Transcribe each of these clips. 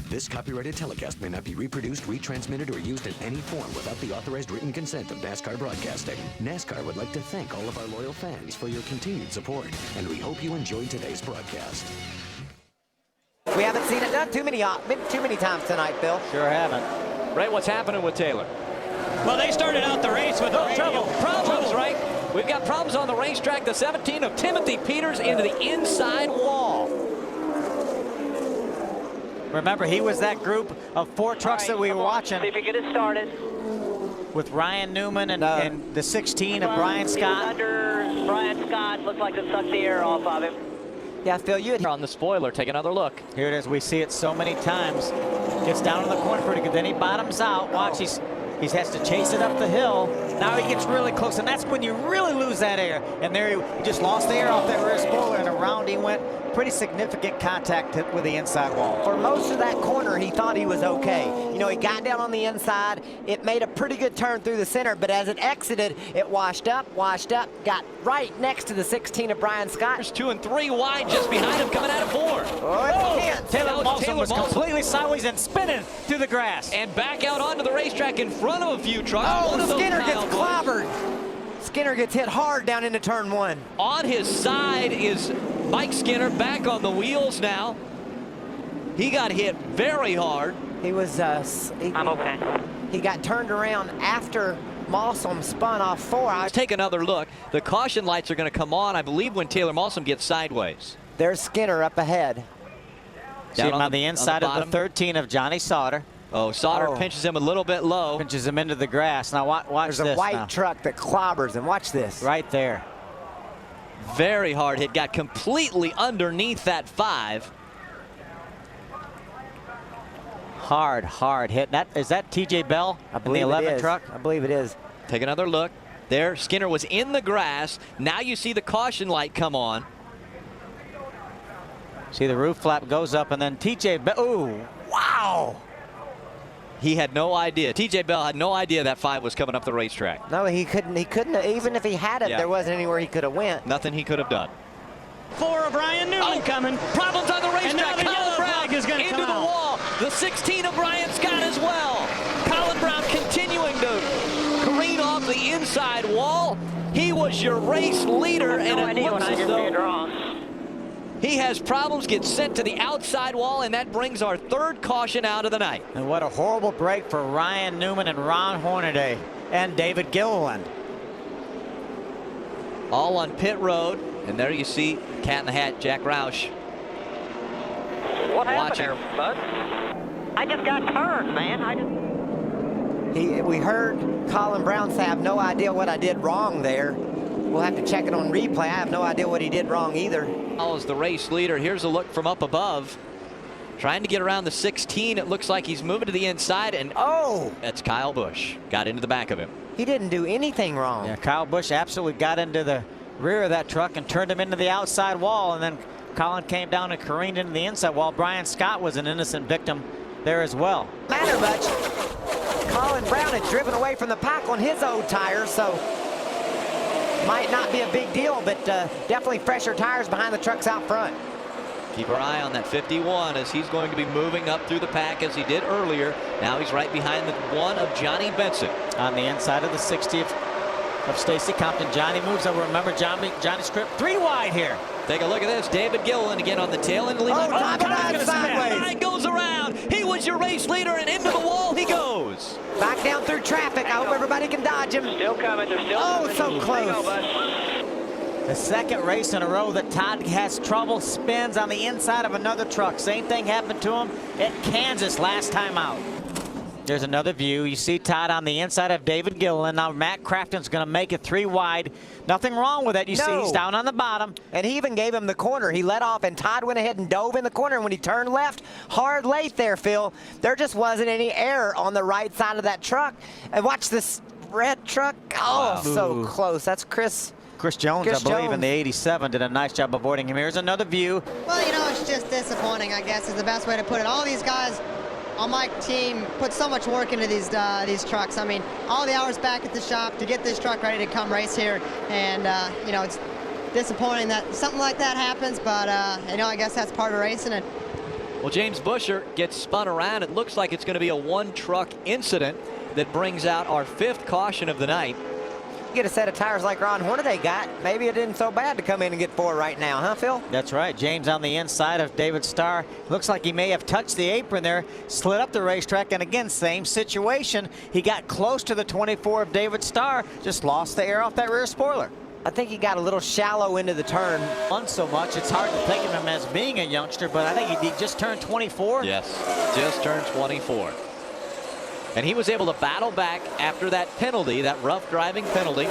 This copyrighted telecast may not be reproduced, retransmitted, or used in any form without the authorized written consent of NASCAR Broadcasting. NASCAR would like to thank all of our loyal fans for your continued support, and we hope you enjoyed today's broadcast. We haven't seen it done too many times tonight, Phil. Sure haven't. Ray, what's happening with Taylor? Well, they started out the race with Problems, right? We've got problems on the racetrack. The 17 of Timothy Peters into the inside wall. Remember, he was that group of 4 trucks that we were watching. See if you get it started. With Ryan Newman and the 16 of Brian Scott. Under Brian Scott, looks like it sucked the air off of him. Yeah, Phil, you had On the spoiler, take another look. Here it is. We see it so many times. Gets down in the corner pretty good. Then he bottoms out. Watch, he has to chase it up the hill. Now he gets really close, and that's when you really lose that air. And there he just lost the air off that rear spoiler, and around he went. Pretty significant contact with the inside wall. For most of that corner, he thought he was okay. You know, he got down on the inside. It made a pretty good turn through the center, but as it exited, it washed up, got right next to the 16 of Brian Scott. There's 2 and 3 wide just behind him, coming out of 4. Oh, it can't. Taylor Mawson was completely sideways and spinning through the grass. And back out onto the racetrack in front of a few trucks. Oh, One of those Skinner gets Kyle Busch. clobbered. Skinner gets hit hard down into turn 1. On his side is Mike Skinner, back on the wheels now. He got hit very hard. He was, I'm okay. he got turned around after Mawson spun off 4. Let's take another look. The caution lights are going to come on, I believe, when Taylor Mawson gets sideways. There's Skinner up ahead. See him on the inside of the 13 of Johnny Sauter. Oh, Sauter pinches him a little bit low. Pinches him into the grass. Now watch There's this a white now. truck that clobbers him. Watch this. Right there. Very hard hit. Got completely underneath that 5. Hard hit. Is that TJ Bell? I believe in the 11 it is. truck? I believe it is. Take another look. There, Skinner was in the grass. Now you see the caution light come on. See the roof flap goes up, and then TJ Bell. Ooh, wow! He had no idea. TJ Bell had no idea that 5 was coming up the racetrack. No, he couldn't. Even if he had it, there wasn't anywhere he could have went. Nothing he could have done. 4 of Brian Newman coming. Problems on the racetrack. And now the yellow Colin Brown flag is going to into come the out. wall. The 16 of Brian Scott as well. Colin Brown continuing to careen off the inside wall. He was your race leader, and it looks as though he has problems, gets sent to the outside wall, and that brings our 3rd caution out of the night. And what a horrible break for Ryan Newman and Ron Hornaday and David Gilliland. All on pit road, and there you see Cat in the Hat, Jack Roush. What happened Watching. there, bud? I just got turned, man. We heard Colin Brown say, I have no idea what I did wrong there. We'll have to check it on replay. I have no idea what he did wrong either. As the race leader, here's a look from up above. Trying to get around the 16. It looks like he's moving to the inside, and that's Kyle Busch. Got into the back of him. He didn't do anything wrong. Yeah, Kyle Busch absolutely got into the rear of that truck and turned him into the outside wall, and then Colin came down and careened into the inside wall. Brian Scott was an innocent victim there as well. Matter much. Colin Brown had driven away from the pack on his old tires, so might not be a big deal, but definitely fresher tires behind the trucks out front. Keep our eye on that 51 as he's going to be moving up through the pack as he did earlier. Now he's right behind the 1 of Johnny Benson. On the inside of the 60 of Stacy Compton. Johnny moves over. Remember, Johnny script 3 wide here. Take a look at this. David Gilliland again on the tail end. Sideways. Goes around. He was your race leader, and into the wall he goes. Back down through traffic. I hope everybody can dodge him. Still coming. They're still coming. So close. The 2nd race in a row that Todd has trouble, spins on the inside of another truck. Same thing happened to him at Kansas last time out. There's another view. You see Todd on the inside of David Gilliland. Now Matt Crafton's going to make it 3 wide. Nothing wrong with that. You see he's down on the bottom. And he even gave him the corner. He let off, and Todd went ahead and dove in the corner. And when he turned left, hard late there, Phil, there just wasn't any air on the right side of that truck. And watch this red truck. Oh, so close. That's Chris Jones, I believe, in the 87, did a nice job avoiding him. Here's another view. Well, you know, it's just disappointing, I guess, is the best way to put it. All these guys on my team put so much work into these trucks. I mean, all the hours back at the shop to get this truck ready to come race here. And, you know, it's disappointing that something like that happens, but, you know, I guess that's part of racing. And Well, James Busher gets spun around. It looks like it's going to be a one-truck incident that brings out our 5th caution of the night. Get a set of tires like Ron Hornaday got. Maybe it isn't so bad to come in and get 4 right now, huh, Phil? That's right. James on the inside of David Starr. Looks like he may have touched the apron there, slid up the racetrack, and again, same situation. He got close to the 24 of David Starr, just lost the air off that rear spoiler. I think he got a little shallow into the turn. Won so much, it's hard to think of him as being a youngster, but I think he just turned 24. Yes, just turned 24. And he was able to battle back after that penalty, that rough driving penalty.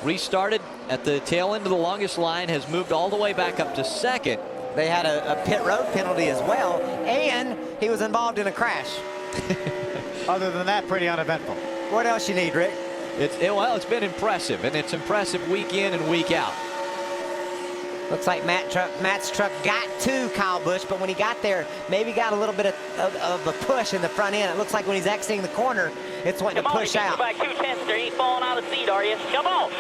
Restarted at the tail end of the longest line, has moved all the way back up to 2nd. They had a pit road penalty as well, and he was involved in a crash. Other than that, pretty uneventful. What else you need, Rick? It's been impressive, and it's impressive week in and week out. Looks like Matt's truck got to Kyle Busch, but when he got there, maybe got a little bit of a push in the front end. It looks like when he's exiting the corner, it's wanting to push out. Back 2/10 there. You ain't falling out of the seat, are you? Come on.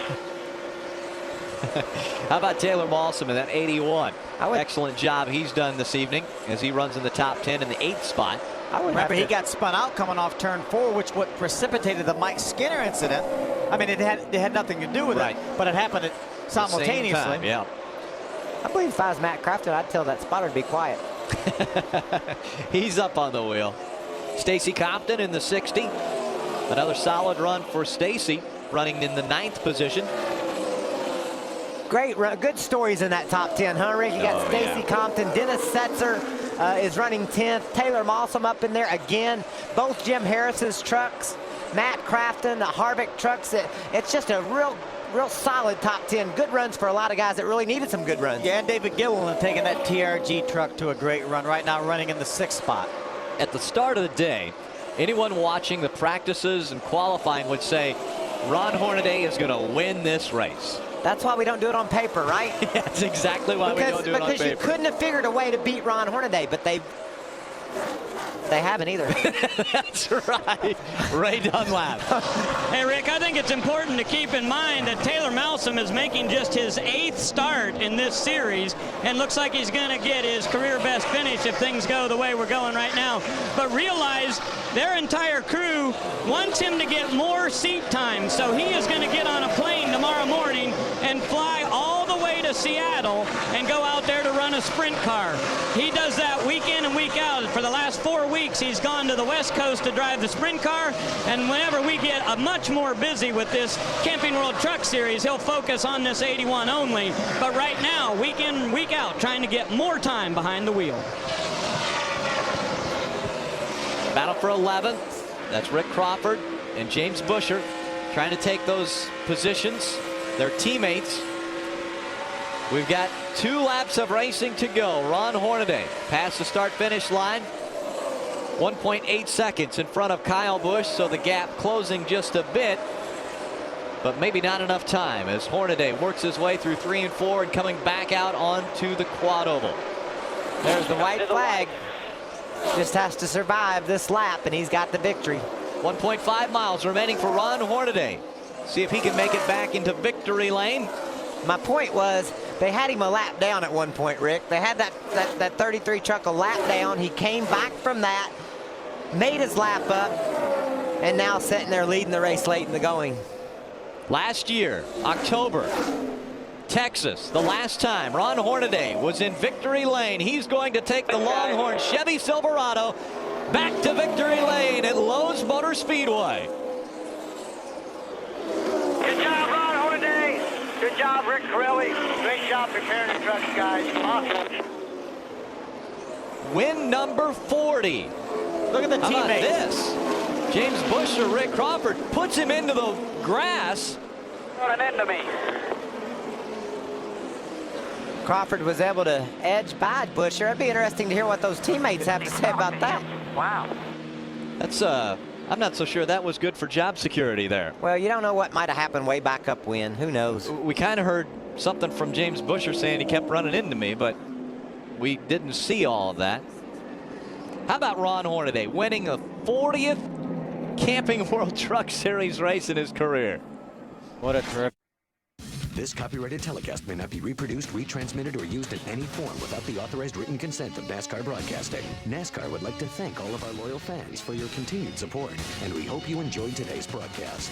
How about Taylor Malsom in that 81? Excellent job he's done this evening as he runs in the top 10 in the 8th spot. Remember, he got spun out coming off turn 4, which what precipitated the Mike Skinner incident. I mean, it had nothing to do with it, but it happened simultaneously. Same time, yeah. I believe if I was Matt Crafton, I'd tell that spotter to be quiet. He's up on the wheel. Stacy Compton in the 60. Another solid run for Stacy, running in the 9th position. Great run, good stories in that top 10, huh, Rick? You got Stacy Compton, Dennis Setzer is running 10th, Taylor Malsom up in there again. Both Jim Harris's trucks, Matt Crafton, the Harvick trucks. It's just a real solid top 10. Good runs for a lot of guys that really needed some good runs. Yeah, and David Gilliland taking that TRG truck to a great run right now, running in the 6th spot. At the start of the day, anyone watching the practices and qualifying would say Ron Hornaday is going to win this race. That's why we don't do it on paper, right? That's exactly why we don't do it on paper. Because you couldn't have figured a way to beat Ron Hornaday, but they haven't either. That's right. Ray Dunlap. Hey, Rick, I think it's important to keep in mind that Taylor Malsom is making just his 8th start in this series and looks like he's going to get his career best finish if things go the way we're going right now. But realize their entire crew wants him to get more seat time, so he is going to get on a plane tomorrow morning and fly all the way to Seattle and go out there to run a sprint car. He does that week in and week out. For the last 4 weeks, he's gone to the West Coast to drive the sprint car, and whenever we get much more busy with this Camping World Truck Series, he'll focus on this 81 only. But right now, week in, week out, trying to get more time behind the wheel. Battle for 11th. That's Rick Crawford and James Busher trying to take those positions. Their teammates. We've got 2 laps of racing to go. Ron Hornaday past the start-finish line. 1.8 seconds in front of Kyle Busch, so the gap closing just a bit, but maybe not enough time as Hornaday works his way through 3 and 4 and coming back out onto the quad oval. There's the white flag. Just has to survive this lap, and he's got the victory. 1.5 miles remaining for Ron Hornaday. See if he can make it back into victory lane. My point was, they had him a lap down at one point, Rick. They had that 33 truck a lap down. He came back from that, made his lap up, and now sitting there leading the race late in the going. Last year, October, Texas, the last time Ron Hornaday was in victory lane. He's going to take the Longhorn Chevy Silverado back to victory lane at Lowe's Motor Speedway. Good job, Ron Hornaday. Good job, Rick Corelli. Great job preparing the trucks, guys. Awesome. Win number 40. Look at the How about teammates. this? James Busch or Rick Crawford puts him into the grass. What an end to me. Crawford was able to edge by Busher. It'd be interesting to hear what those teammates have to say about that. Wow. That's I'm not so sure that was good for job security there. Well, you don't know what might have happened way back upwind. Who knows? We kind of heard something from James Busher saying he kept running into me, but we didn't see all of that. How about Ron Hornaday winning a 40th Camping World Truck Series race in his career? What a trip. This copyrighted telecast may not be reproduced, retransmitted, or used in any form without the authorized written consent of NASCAR Broadcasting. NASCAR would like to thank all of our loyal fans for your continued support, and we hope you enjoyed today's broadcast.